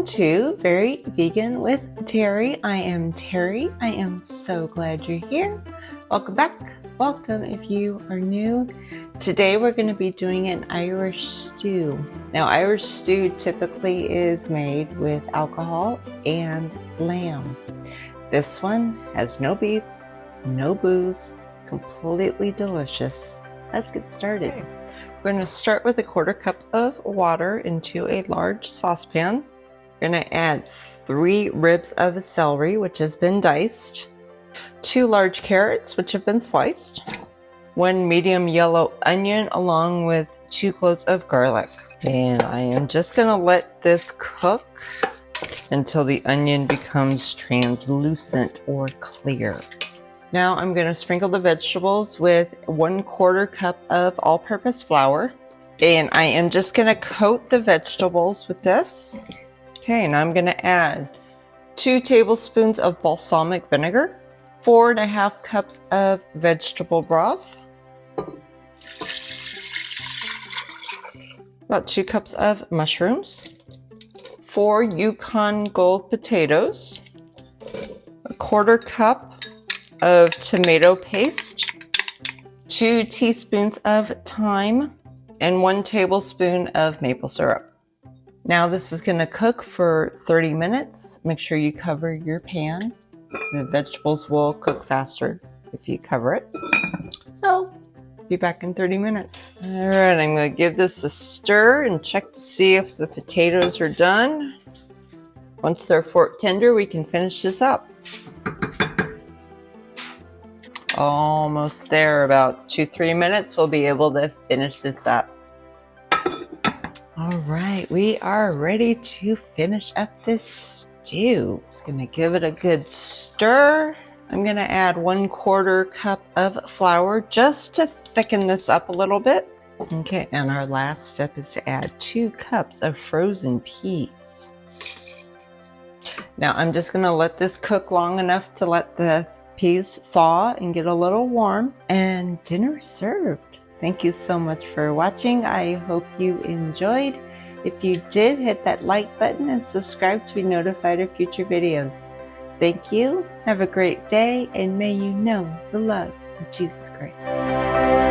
Welcome to Very Vegan with Terry. I am Terry. I am so glad you're here. Welcome back. Welcome if you are new. Today we're going to be doing an Irish stew. Now, Irish stew typically is made with alcohol and lamb. This one has no beef, no booze, completely delicious. Let's get started. Okay. We're going to start with a 1/4 cup of water into a large saucepan. We're going to add 3 ribs of celery, which has been diced, 2 large carrots, which have been sliced, 1 medium yellow onion, along with 2 cloves of garlic. And I am just going to let this cook until the onion becomes translucent or clear. Now I'm going to sprinkle the vegetables with 1/4 cup of all-purpose flour. And I am just going to coat the vegetables with this. Okay, and I'm going to add 2 tablespoons of balsamic vinegar, 4½ cups of vegetable broth, about 2 cups of mushrooms, 4 Yukon Gold potatoes, a 1/4 cup of tomato paste, 2 teaspoons of thyme, and 1 tablespoon of maple syrup. Now this is going to cook for 30 minutes. Make sure you cover your pan. The vegetables will cook faster if you cover it. So, be back in 30 minutes. All right, I'm going to give this a stir and check to see if the potatoes are done. Once they're fork tender, we can finish this up. Almost there, about 2-3 minutes, we'll be able to finish this up. All right, we are ready to finish up this stew. Just gonna give it a good stir. I'm gonna add 1/4 cup of flour just to thicken this up a little bit. Okay, and our last step is to add 2 cups of frozen peas. Now I'm just gonna let this cook long enough to let the peas thaw and get a little warm, and dinner is served. Thank you so much for watching. I hope you enjoyed. If you did, hit that like button and subscribe to be notified of future videos. Thank you. Have a great day, and may you know the love of Jesus Christ.